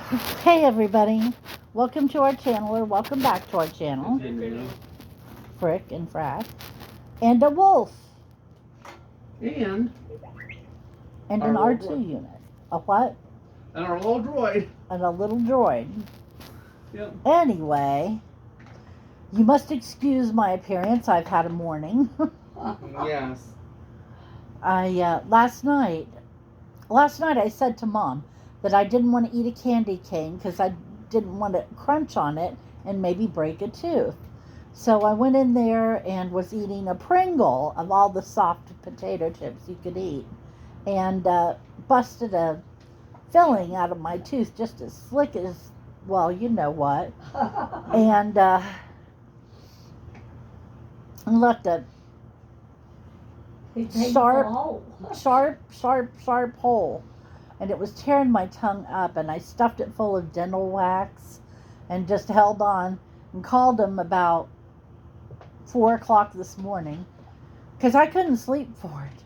Hey everybody, welcome to our channel, or welcome back to our channel. Frick and Frack. And a wolf. And And our an little R2 droid. unit. A what? And our little droid. And a little droid. Yep. Anyway, you must excuse my appearance. I've had a morning. Yes. Last night I said to Mom that I didn't want to eat a candy cane because I didn't want to crunch on it and maybe break a tooth. So I went in there and was eating a Pringle of all the soft potato chips you could eat, and busted a filling out of my tooth just as slick as, well, you know what, and left a sharp hole, and it was tearing my tongue up, and I stuffed it full of dental wax and just held on and called them about 4 o'clock this morning because I couldn't sleep for it.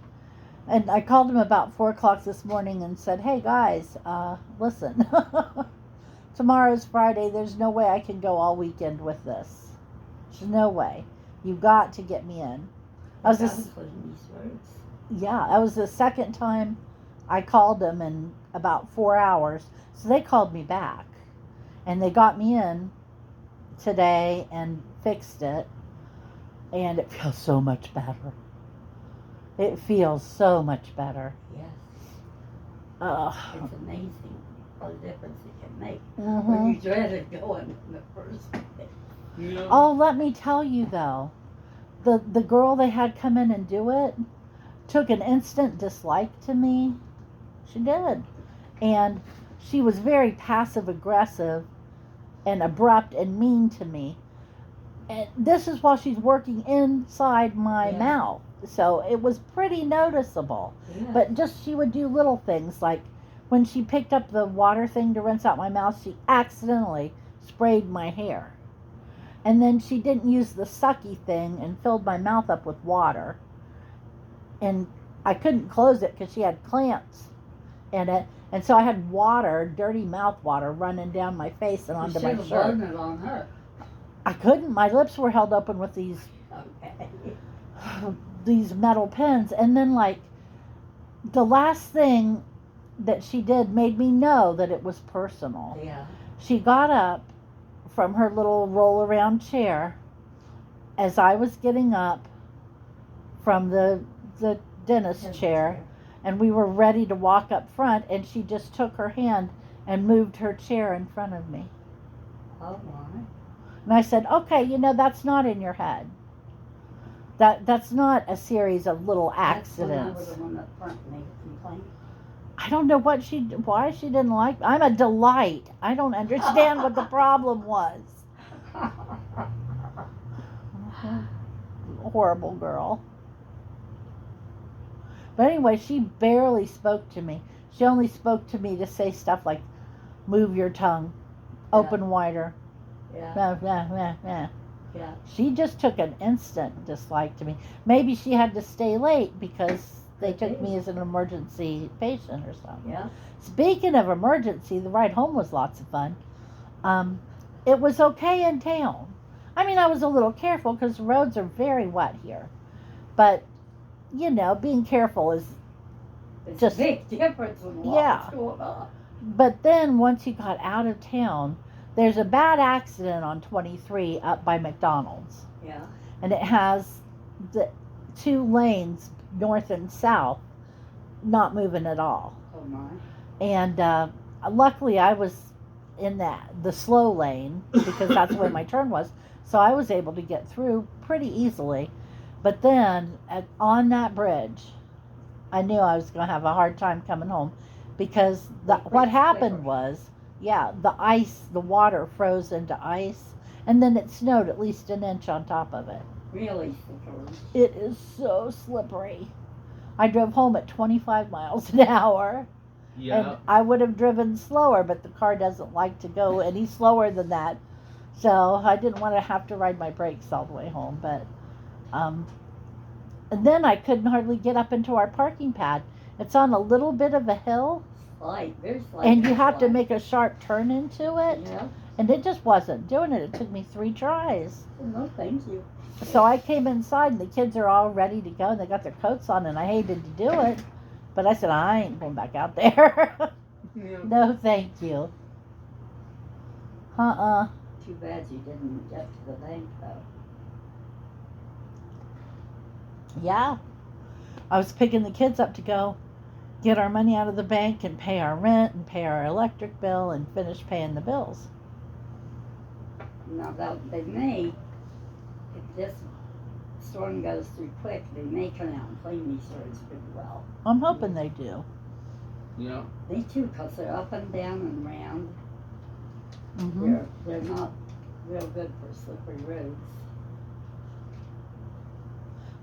And I called him about 4 o'clock this morning and said, "Hey guys, listen, tomorrow's Friday. There's no way I can go all weekend with this. There's no way. You got to get me in." That was the second time I called them in about 4 hours. So they called me back, and they got me in today and fixed it. And it feels so much better. It feels so much better. Yes. It's amazing what a difference it can make Mm-hmm. when you dreaded going in the first place. Yeah. Oh, let me tell you though, the girl they had come in and do it took an instant dislike to me. She did. And she was very passive aggressive and abrupt and mean to me. And this is while she's working inside my mouth. So it was pretty noticeable. Yeah. But just she would do little things like when she picked up the water thing to rinse out my mouth, she accidentally sprayed my hair. And then she didn't use the sucky thing and filled my mouth up with water. And I couldn't close it because she had clamps in it. And so I had water, dirty mouth water, running down my face and onto my shirt. It on her. I couldn't. My lips were held open with these these metal pins. And then, like, the last thing that she did made me know that it was personal. Yeah. She got up from her little roll around chair as I was getting up from the dentist chair, and we were ready to walk up front, and she just took her hand and moved her chair in front of me. Oh my. And I said, "Okay, that's not in your head. That's not a series of little accidents." That's when I was the one up front and made a complaint. I don't know why she didn't like me. I'm a delight. I don't understand what the problem was. Horrible girl. But anyway, she barely spoke to me. She only spoke to me to say stuff like, "Move your tongue, open wider." Yeah. Nah, nah, nah, nah. Yeah. She just took an instant dislike to me. Maybe she had to stay late because they took me as an emergency patient or something. Yeah. Speaking of emergency, the ride home was lots of fun. It was okay in town. I mean, I was a little careful because the roads are very wet here. But, being careful is It's just a big difference in what's going on. But then once you got out of town, there's a bad accident on 23 up by McDonald's. Yeah. And it has the 2 lanes, north and south, not moving at all. Oh my. And luckily I was in the slow lane because that's where my turn was. So I was able to get through pretty easily. But then on that bridge, I knew I was going to have a hard time coming home because what happened was, the water froze into ice, and then it snowed at least an inch on top of it. Really slippery. It is so slippery. I drove home at 25 miles an hour. Yeah. And I would have driven slower, but the car doesn't like to go any slower than that. So I didn't want to have to ride my brakes all the way home. But and then I couldn't hardly get up into our parking pad. It's on a little bit of a hill. slight, very slight. And you have to incline. make a sharp turn into it. Yeah. And it just wasn't doing it. It took me 3 tries. No, thank you. So I came inside and the kids are all ready to go and they got their coats on and I hated to do it. But I said, I ain't going back out there. Yeah. No, thank you. Too bad you didn't get to the bank though. Yeah. I was picking the kids up to go get our money out of the bank and pay our rent and pay our electric bill and finish paying the bills. Now they may, if this storm goes through quick, they may come out and clean these roads pretty well. I'm hoping they do. Yeah. They too, because they're up and down and round. Hmm. They're not real good for slippery roads.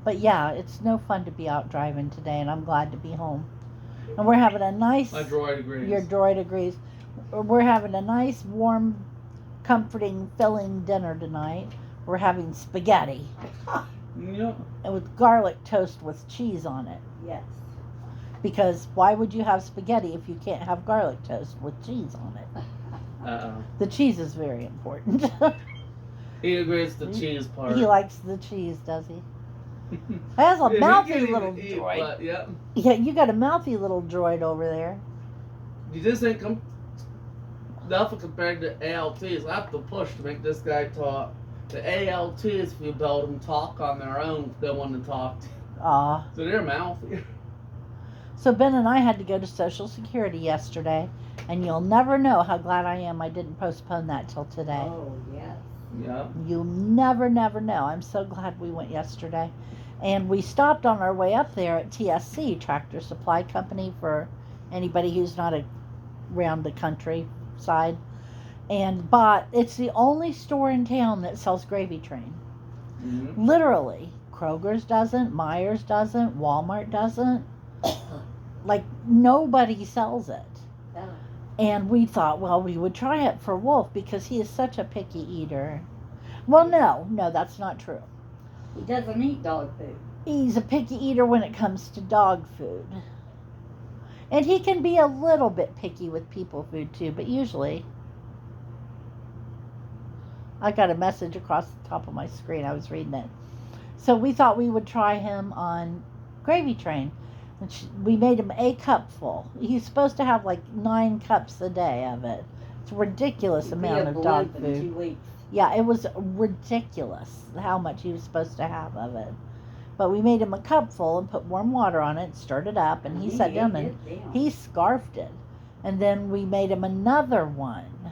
But yeah, it's no fun to be out driving today, and I'm glad to be home. And we're having a nice. My droid agrees. Your droid agrees. We're having a nice, warm, comforting, filling dinner tonight. We're having spaghetti Yep. and with garlic toast with cheese on it. Yes. Because why would you have spaghetti if you can't have garlic toast with cheese on it? Uh-oh. The cheese is very important. He agrees the cheese part. He likes the cheese, does he? He has a Yeah, mouthy he can't little even eat, droid. but, yep. Yeah, you got a mouthy little droid over there. You just ain't come nothing compared to ALTs. I have to push to make this guy talk. The ALTs, if you build them, talk on their own if they want to talk. Aw. So they're mouthy. So Ben and I had to go to Social Security yesterday, and you'll never know how glad I am I didn't postpone that till today. Oh, yes. Yep. You'll never know. I'm so glad we went yesterday. And we stopped on our way up there at TSC, Tractor Supply Company, for anybody who's not around the countryside, and bought, it's the only store in town that sells Gravy Train. Mm-hmm. Literally. Kroger's doesn't, Myers doesn't, Walmart doesn't. Like, nobody sells it. Yeah. And we thought, well, we would try it for Wolf because he is such a picky eater. Well, no, that's not true. He doesn't eat dog food. He's a picky eater when it comes to dog food. And he can be a little bit picky with people food too, but usually. I got a message across the top of my screen. I was reading it. So we thought we would try him on Gravy Train. And we made him a cupful. He's supposed to have like 9 cups a day of it. It's a ridiculous He'd amount be a of dog blimp in food. 2 weeks. Yeah, it was ridiculous how much he was supposed to have of it. But we made him a cupful and put warm water on it, stirred it up, and he sat down and he scarfed it. And then we made him another one.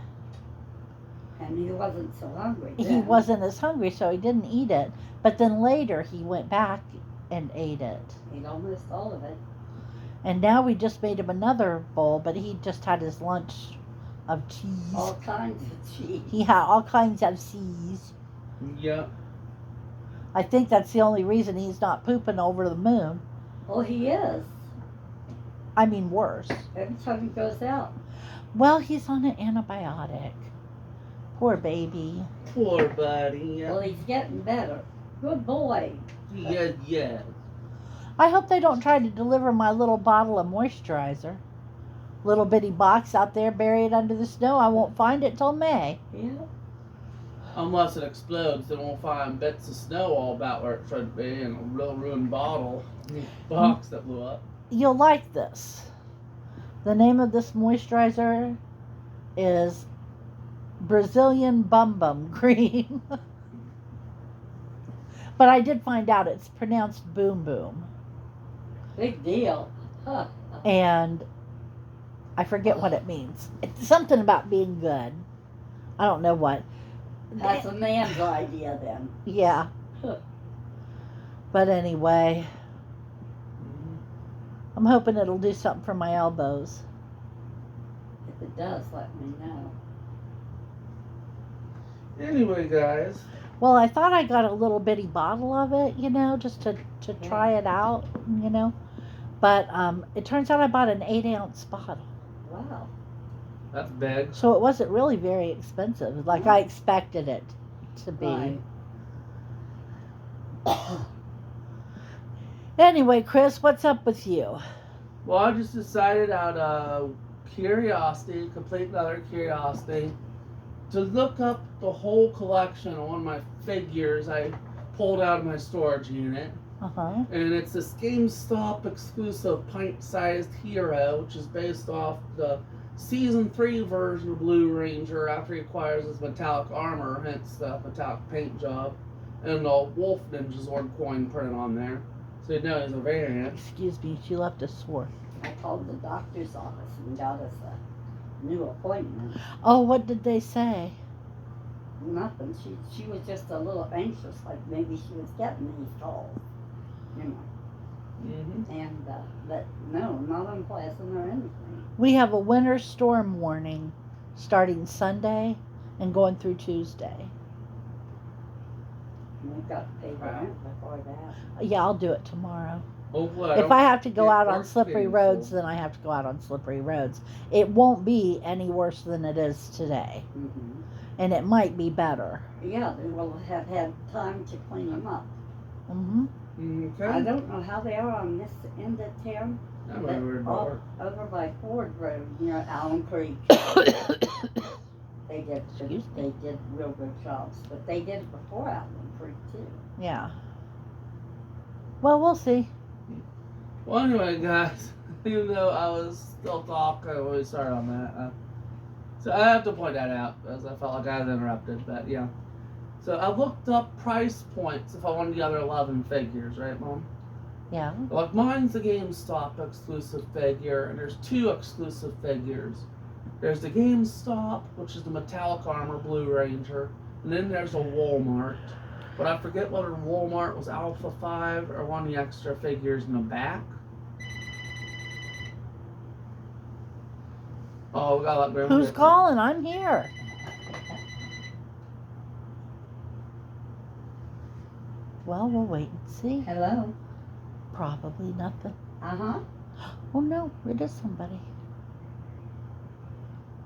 And he wasn't so hungry then. He wasn't as hungry, so he didn't eat it. But then later he went back and ate it. Ate almost all of it. And now we just made him another bowl, but he just had his lunch of cheese. All kinds of cheese. He had all kinds of cheese. Yep. I think that's the only reason he's not pooping over the moon. Oh, he is. I mean, worse. Every time he goes out. Well, he's on an antibiotic. Poor baby. Poor buddy. Well, Yep. he's getting better. Good boy. Yeah. I hope they don't try to deliver my little bottle of moisturizer. Little bitty box out there buried under the snow. I won't find it till May. Yeah. Unless it explodes, then we'll find bits of snow all about where it should be and a real ruined bottle. Box that blew up. You'll like this. The name of this moisturizer is Brazilian Bum Bum Cream. But I did find out it's pronounced Boom Boom. Big deal. Huh. And I forget what it means. It's something about being good. I don't know what. That's a man's idea then. Yeah. But anyway, I'm hoping it'll do something for my elbows. If it does, let me know. Anyway, guys. Well, I thought I got a little bitty bottle of it, just to try it out, But it turns out I bought an 8-ounce bottle. Wow. That's big. So it wasn't really very expensive, like I expected it to be. Right. Anyway, Chris, what's up with you? Well, I just decided I'd curiosity, complete another curiosity, to look up the whole collection on one of my figures I pulled out of my storage unit. Uh-huh. And it's this GameStop exclusive pint-sized hero, which is based off the Season 3 version of Blue Ranger after he acquires his metallic armor, hence the metallic paint job, and the Wolf Ninja Zord coin printed on there. So you know he's a variant. Excuse me, she left a sword. I called the doctor's office and got us a new appointment. Oh, what did they say? Nothing. She was just a little anxious, like maybe she was getting these calls, you know. Mm-hmm. And but no, not unpleasant or anything. We have a winter storm warning starting Sunday and going through Tuesday. And we've got to pay rent before that. Yeah, I'll do it tomorrow. Hopefully If I have to go get out on work slippery being roads, full. then I have to go out on slippery roads. It won't be any worse than it is today, Mm-hmm. and it might be better. Yeah, they will have had time to clean them up. Mm-hmm. Okay. I don't know how they are on this end of town, I'm but not worried about work. over by Ford Road near Allen Creek, they did real good jobs. But they did it before Allen Creek too. Yeah. Well, we'll see. Well, anyway, guys, even though I was still talking, I really sorry on that. So I have to point that out, as I felt like I was interrupted, but yeah. So I looked up price points if I wanted the other 11 figures, right, Mom? Yeah. Like, mine's the GameStop exclusive figure, and there's 2 exclusive figures. There's the GameStop, which is the metallic armor Blue Ranger, and then there's a Walmart. But I forget whether Walmart was Alpha 5 or one of the extra figures in the back. Oh, we gotta let Grandma Who's get- calling? I'm here. Well, we'll wait and see. Hello. Probably nothing. Uh-huh. Oh no, it is somebody.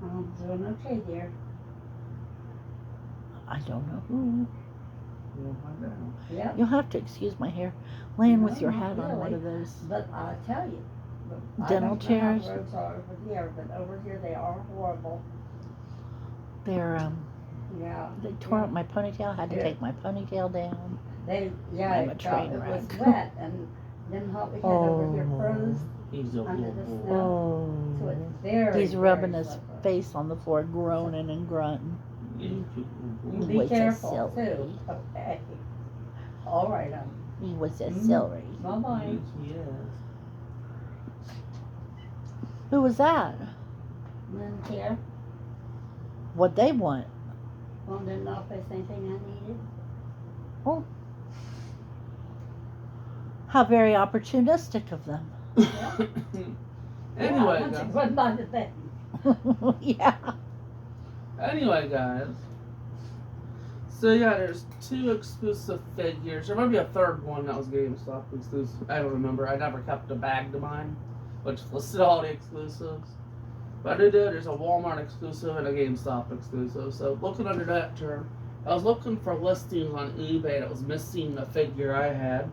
I'm doing okay, dear. I don't know who. We'll find out. Yep. You'll have to excuse my hair. Laying with No, your not hat on one really. of those. But I tell you, Dental I chairs? don't know how the roads are over here, but over here they are horrible. They're Yeah. they tore up my ponytail. Had to Yeah. take my ponytail down. I'm a train it was wreck. wet, and then what we had over here froze He's a under the little snow. So Oh. it's very, He's rubbing very his slippery. face on the floor, groaning and grunting. You He be was a careful silly. too. Okay. All right. He was a Mhm. celery. Bye bye. Yes. Who was that? Lynn's here. What they want? Wanted to know if there's anything I needed. How very opportunistic of them. Anyway, yeah, guys. run by the bed. Yeah. Anyway, guys. So yeah, there's 2 exclusive figures. There might be a third one that was GameStop exclusive. I don't remember. I never kept a bag to mine, which listed all the exclusives. But I do know there's a Walmart exclusive and a GameStop exclusive. So looking under that term, I was looking for listings on eBay that was missing the figure I had,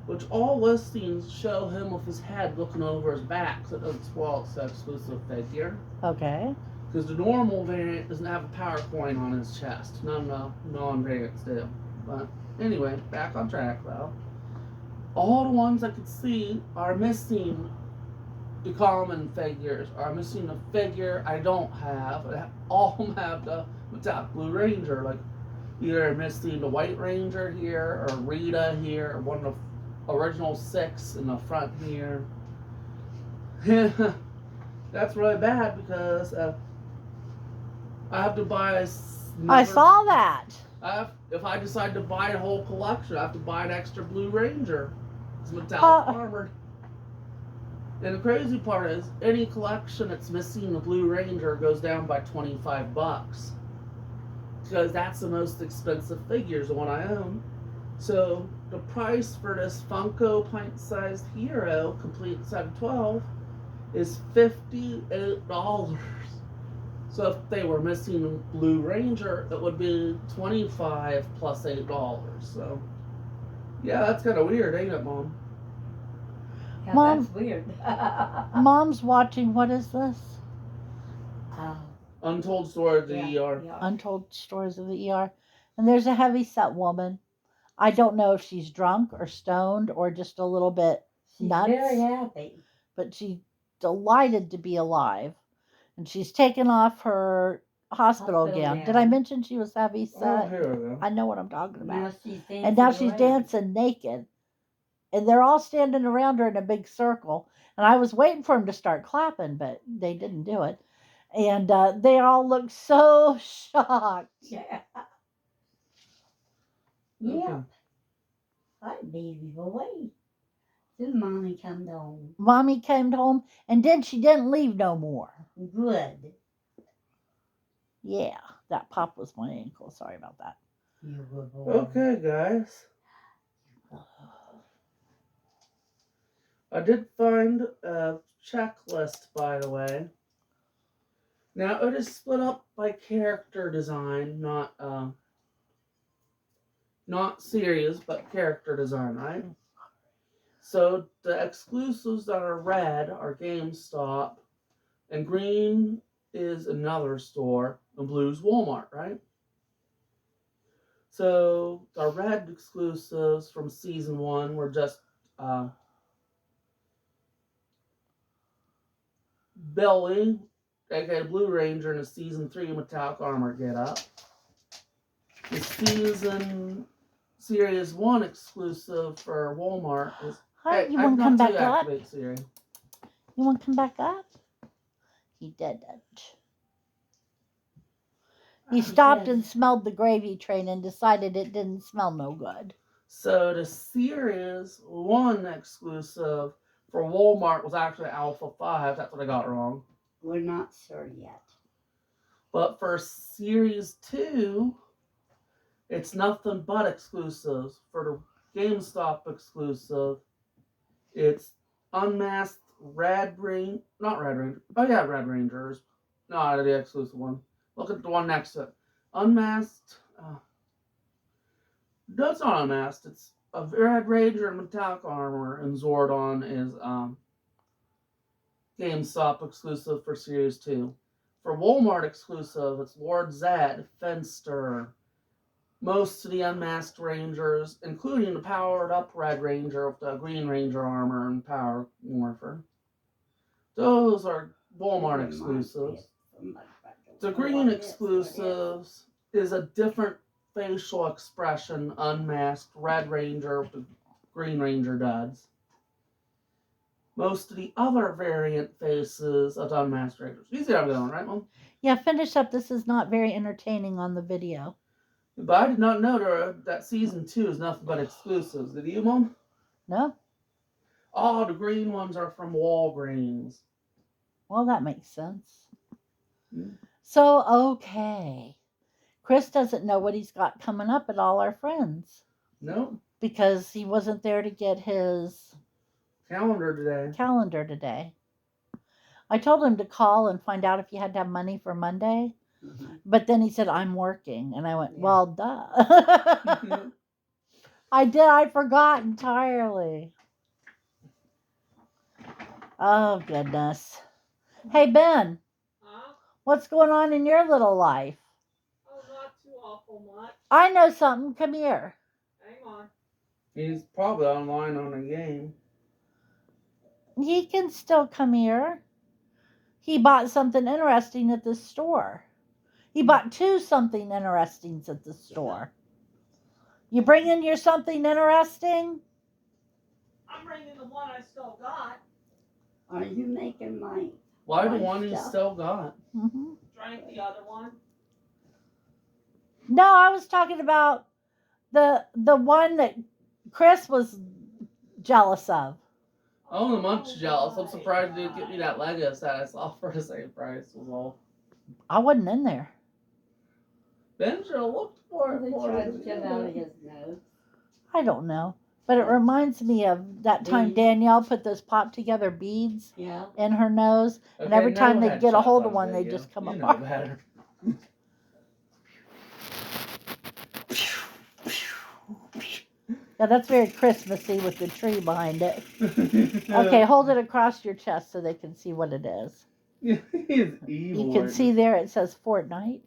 which all listings show him with his head looking over his back, so it doesn't spoil it's an exclusive figure. Okay. Because the normal variant doesn't have a power coin on his chest. None of the non-variants do. But anyway, back on track though. All the ones I could see are missing the common figures, are missing the figure I don't have. All of them have the metallic Blue Ranger. Like either missing the White Ranger here, or Rita here, or one of the original 6 in the front here. That's really bad because I have to buy. I saw that. If I decide to buy a whole collection, I have to buy an extra Blue Ranger. It's metallic armored. And the crazy part is, any collection that's missing the Blue Ranger goes down by $25. Because that's the most expensive figures, the one I own. So the price for this Funko pint-sized hero, complete set of 12, is $58. So if they were missing the Blue Ranger, it would be $25 plus $8. So yeah, that's kind of weird, ain't it, Mom? Yeah, Mom. that's weird. Mom's watching. What is this? Untold Story of the ER. Yeah. Untold Stories of the ER. And there's a heavy-set woman. I don't know if she's drunk or stoned or just a little bit She's nuts. very happy. But she's delighted to be alive. And she's taken off her hospital gown. Did I mention she was heavy set? Oh, here we go. I know what I'm talking about. Now she's dancing And now she's around. dancing naked. And they're all standing around her in a big circle. And I was waiting for them to start clapping, but they didn't do it. And they all look so shocked. Yeah. Okay. Yeah. Hi, baby boy. Did mommy come home? Mommy came home, and then she didn't leave no more. Good. Yeah, that pop was my ankle. Sorry about that. You good boy. Okay, guys. I did find a checklist, by the way. Now, it is split up by character design, not series, but character design, right? So the exclusives that are red are GameStop, and green is another store, and blue's Walmart, right? So the red exclusives from season 1 were just Billy, aka Blue Ranger, in a season 3 metallic armor get up. The series 1 exclusive for Walmart is. Hi, Hey, you I want to did come not back up? deactivate Siri. You want to come back up? He didn't. He stopped and smelled the gravy train and decided it didn't smell no good. So the series 1 exclusive for Walmart was actually Alpha 5. That's what I got wrong. We're not sure yet. But for series 2, it's nothing but exclusives. For the GameStop exclusive, it's Unmasked Red Ranger. Not Red Ranger. Oh, yeah, Red Rangers. No, the exclusive one. Look at the one next to it. Unmasked. No, it's not Unmasked. It's a Red Ranger in metallic armor, and Zordon is GameStop exclusive for Series 2. For Walmart exclusive, it's Lord Zed, Fenster, most of the Unmasked Rangers, including the powered up Red Ranger with the Green Ranger armor and power morpher. Those are Walmart exclusives. The green exclusives is a different facial expression Unmasked Red Ranger with the Green Ranger does. Most of the other variant faces of Unmasked Rangers. You see how I'm going, right, Mom? Yeah, finish up. This is not very entertaining on the video. But I did not know that season 2 is nothing but exclusives. Did you, Mom? No? Oh, the green ones are from Walgreens. Well, that makes sense. Hmm. So, okay. Chris doesn't know what he's got coming up at all our friends. Nope. Because he wasn't there to get his calendar today. I told him to call and find out if he had to have money for Monday. Mm-hmm. But then he said, I'm working. And I went, Yeah. well, duh. I forgot entirely. Oh, goodness. Hey, Ben, Huh? what's going on in your little life? Oh, not too awful much. I know something. Come here. Hang on. He's probably online on a game. He can still come here. He bought something interesting at the store. He bought 2 something interestings at the store. You bring in your something interesting? I'm bringing the one I still got. Are you making my... Why the Nice one you stuff. still got? Mm-hmm. Drank the other one. No, I was talking about the one that Chris was jealous of. Oh, the Munch jealous. I'm right, surprised you didn't get me that right. Lego set I saw for the same price. Was all. I wasn't in there. Ben should have looked for it. They for tried you. to get out of his nose. I don't know. But it reminds me of that time Beads. Danielle put those pop together beads Yeah. in her nose. And Okay, every time no they'd get a headshots hold of on one, they'd video. just come You know apart. better. Yeah, that's very Christmassy with the tree behind it. Okay, hold it across your chest so they can see what it is. He's evil. You can isn't see there it says Fortnite.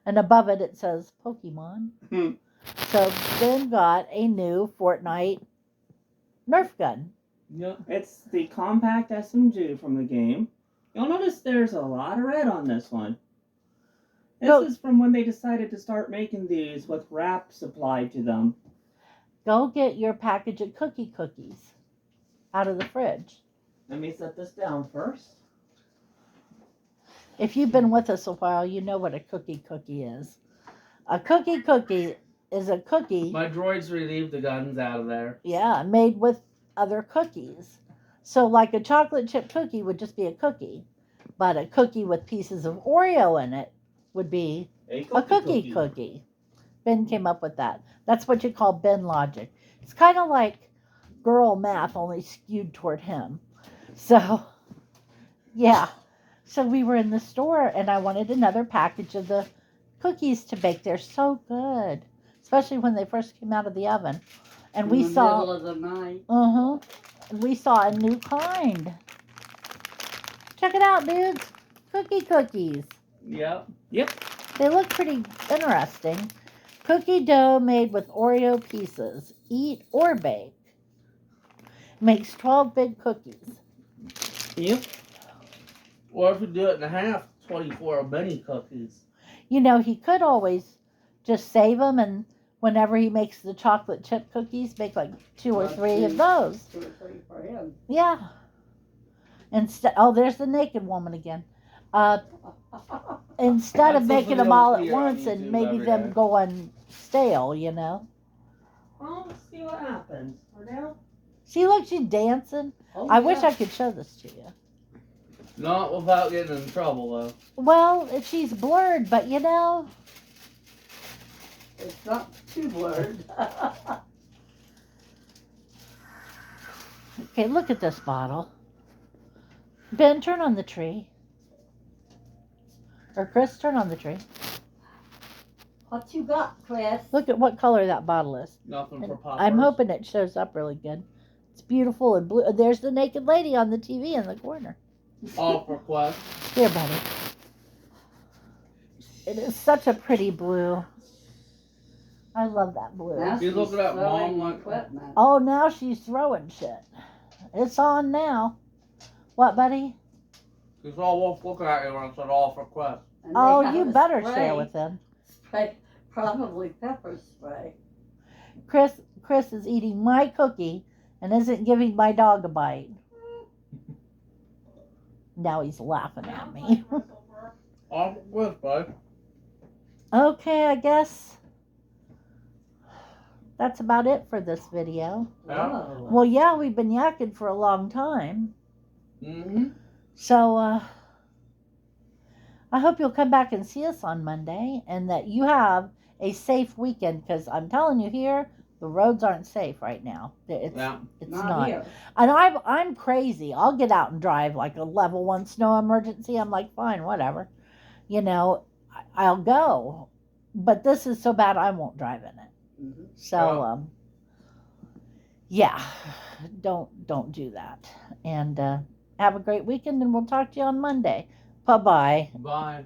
And above it, it says Pokemon. he? So Ben got a new Fortnite Nerf gun. Yeah, it's the compact SMG from the game. You'll notice there's a lot of red on this one. This Go- is from when they decided to start making these with wraps applied to them. Go get your package of cookies out of the fridge. Let me set this down first. If you've been with us a while, you know what a cookie is. A cookie is a cookie, My droids relieved the guns out of there. yeah, made with other cookies. So like a chocolate chip cookie would just be a cookie, but a cookie with pieces of Oreo in it would be a cookie. Ben came up with that. That's what you call Ben logic. It's kind of like girl math, only skewed toward him. So, yeah. So we were in the store, and I wanted another package of the cookies to bake. They're so good, especially when they first came out of the oven. And we in the saw, middle of the night. and we saw a new kind. Check it out, dudes. Cookies. Yep. They look pretty interesting. Cookie dough made with Oreo pieces. Eat or bake. Makes 12 big cookies. Yep. Or if you do it in half, 24 mini cookies. You know, he could always just save them, and whenever he makes the chocolate chip cookies, make like 2 or 3 of those. 2 or 3 for him. Yeah. There's the naked woman again. Instead of That's making something them all you'll at hear on once and YouTube maybe every them day. going stale, you know. Well, let's see what happens. We're down. See, look, she's dancing. Oh, I wish yeah. I could show this to you. Not without getting in trouble, though. Well, she's blurred, but you know, It's not too blurred. okay, look at this bottle. Ben, turn on the tree. Or Chris, turn on the tree. What you got, Chris? Look at what color that bottle is. Nothing for And poppers. I'm hoping it shows up really good. It's beautiful and blue. There's the naked lady on the TV in the corner. All for Quest. Here, buddy. It is such a pretty blue. I love that blue. Now You she's look it up, throwing Mom, like- equipment. Oh, now she's throwing shit. It's on now. What, buddy? He's all looking at you when I said all for Quest. And they Oh, have you a better spray. share with them. Spray, probably pepper spray. Chris is eating my cookie and isn't giving my dog a bite. Now he's laughing at me. All for Quest, bud. Okay, I guess that's about it for this video. Yeah. Whoa. Well, yeah, we've been yakking for a long time. Mm-hmm. So, I hope you'll come back and see us on Monday and that you have a safe weekend, because I'm telling you here, the roads aren't safe right now. It's Yeah. not. Here. And I'm crazy. I'll get out and drive like a level 1 snow emergency. I'm like, fine, whatever. You know, I'll go. But this is so bad I won't drive in it. Mhm. So, yeah, don't do that. And have a great weekend, and we'll talk to you on Monday. Bye-bye. Bye.